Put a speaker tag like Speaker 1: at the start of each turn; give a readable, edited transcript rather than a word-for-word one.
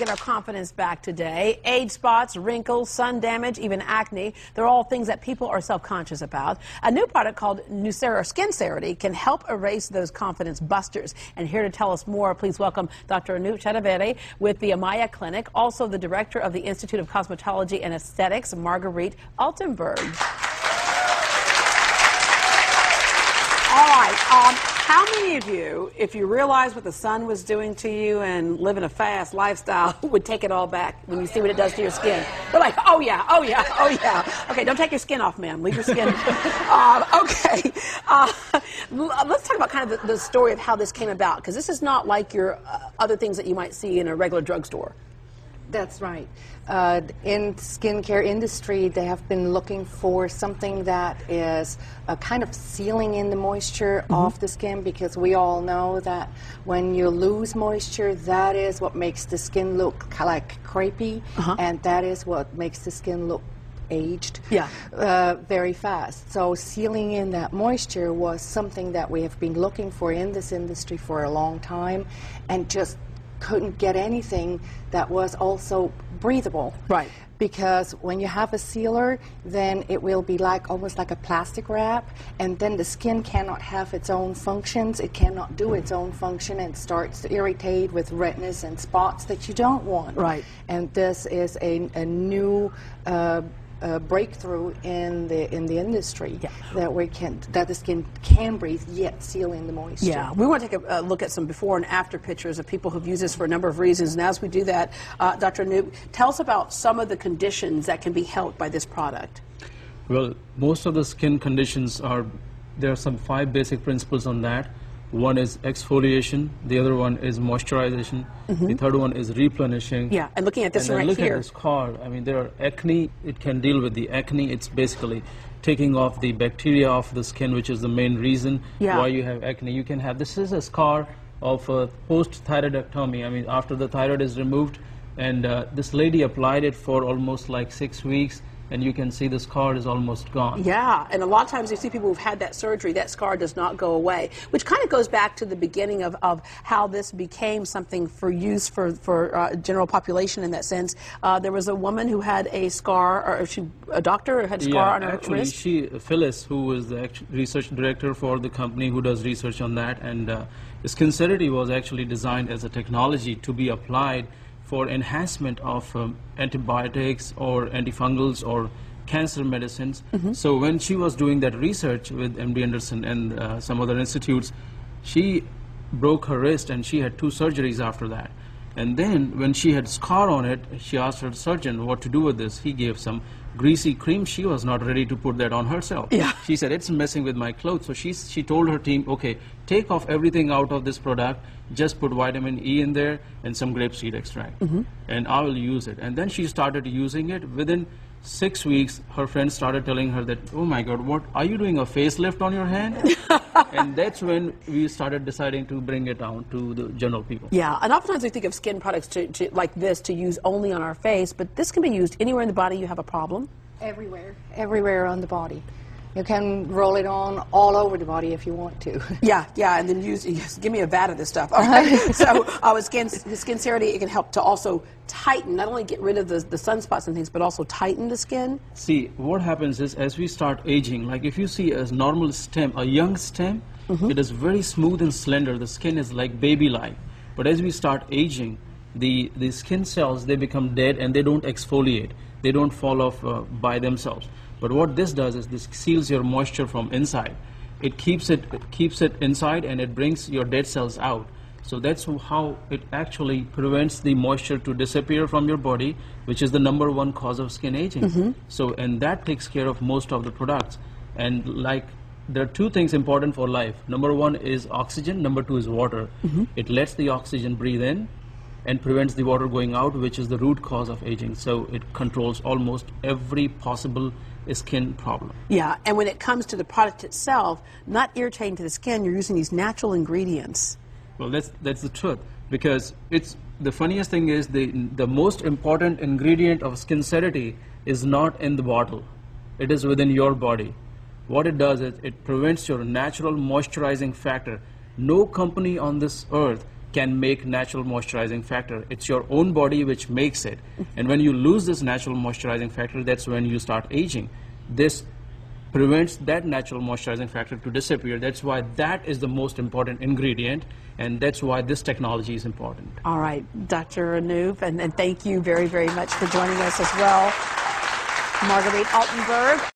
Speaker 1: get our confidence back today. Age spots, wrinkles, sun damage, even acne. They're all things that people are self-conscious about. A new product called Nucera Skincerity can help erase those confidence busters. And here to tell us more, please welcome Dr. Anup Chedevere with the Amaya Clinic, also the director of the Institute of Cosmetology and Aesthetics, Marguerite Altenberg. All right. How many of you, if you realize what the sun was doing to you and living a fast lifestyle, would take it all back when you see what it does to your skin? They're like, oh yeah, oh yeah, oh yeah. Okay, don't take your skin off, ma'am. Leave your skin. Okay. Let's talk about kind of the story of how this came about, because this is not like your other things that you might see in a regular drugstore.
Speaker 2: That's right. In skincare industry, they have been looking for something that is kind of sealing in the moisture off the skin, because we all know that when you lose moisture, that is what makes the skin look like crepey, and that is what makes the skin look aged very fast. So sealing in that moisture was something that we have been looking for in this industry for a long time, and just couldn't get anything that was also breathable.
Speaker 1: Right.
Speaker 2: Because when you have a sealer, then it will be like almost like a plastic wrap, and then the skin cannot have its own functions. It cannot do its own function and starts to irritate with redness and spots that you don't want.
Speaker 1: Right.
Speaker 2: And this is a new breakthrough in the industry, that the skin can breathe yet seal in the moisture.
Speaker 1: Yeah, we want to take a look at some before and after pictures of people who've used this for a number of reasons. And as we do that, Dr. Anup, tell us about some of the conditions that can be helped by this product.
Speaker 3: Well, most of the skin conditions there are some 5 basic principles on that. One is exfoliation, the other one is moisturization, the third one is replenishing.
Speaker 1: Yeah, and looking at this right
Speaker 3: look
Speaker 1: here.
Speaker 3: At this card. I mean, there are acne. It can deal with the acne. It's basically taking off the bacteria off the skin, which is the main reason why you have acne. You can have, this is a scar of post-thyroidectomy. I mean, after the thyroid is removed, and this lady applied it for almost like 6 weeks, and you can see the scar is almost gone. Yeah,
Speaker 1: and a lot of times you see people who've had that surgery, that scar does not go away, which kind of goes back to the beginning of how this became something for use for general population in that sense. There was a woman who had a scar, or a doctor who had a scar on her wrist.
Speaker 3: Phyllis, who was the research director for the company who does research on that, and Skincerity was actually designed as a technology to be applied for enhancement of antibiotics or antifungals or cancer medicines. So when she was doing that research with MD Anderson and some other institutes, she broke her wrist and she had 2 surgeries after that. And then when she had scar on it, she asked her surgeon what to do with this. He gave some greasy cream. She was not ready to put that on herself. Yeah. She said, it's messing with my clothes. So she told her team, okay, take off everything out of this product, just put vitamin E in there and some grapeseed extract, and I will use it. And then she started using it. Within 6 weeks, her friends started telling her that, oh my God, what, are you doing a facelift on your hand? And that's when we started deciding to bring it down to the general people.
Speaker 1: Yeah, and oftentimes we think of skin products like this to use only on our face, but this can be used anywhere in the body you have a problem.
Speaker 2: Everywhere on the body. You can roll it on all over the body if you want to.
Speaker 1: Yeah, and then give me a vat of this stuff. All right. So with Skincerity, it can help to also tighten, not only get rid of the sunspots and things, but also tighten the skin.
Speaker 3: See, what happens is as we start aging, like if you see a normal stem, a young stem, it is very smooth and slender. The skin is like baby-like. But as we start aging, the skin cells, they become dead and they don't exfoliate. They don't fall off by themselves. But what this does is this seals your moisture from inside. It keeps it inside and it brings your dead cells out. So that's how it actually prevents the moisture to disappear from your body, which is the #1 cause of skin aging. So, and that takes care of most of the products. And like, there are 2 things important for life. #1 is oxygen, #2 is water. It lets the oxygen breathe in and prevents the water going out, which is the root cause of aging. So it controls almost every possible skin problem.
Speaker 1: Yeah, and when it comes to the product itself, not irritating to the skin, you're using these natural ingredients.
Speaker 3: Well, that's the truth, because it's the funniest thing is the most important ingredient of Skincerity is not in the bottle. It is within your body. What it does is it prevents your natural moisturizing factor. No company on this earth can make natural moisturizing factor. It's your own body which makes it. And when you lose this natural moisturizing factor, that's when you start aging. This prevents that natural moisturizing factor to disappear. That's why that is the most important ingredient, and that's why this technology is important.
Speaker 1: All right, Dr. Anup, and thank you very, very much for joining us as well. Marguerite Altenburg.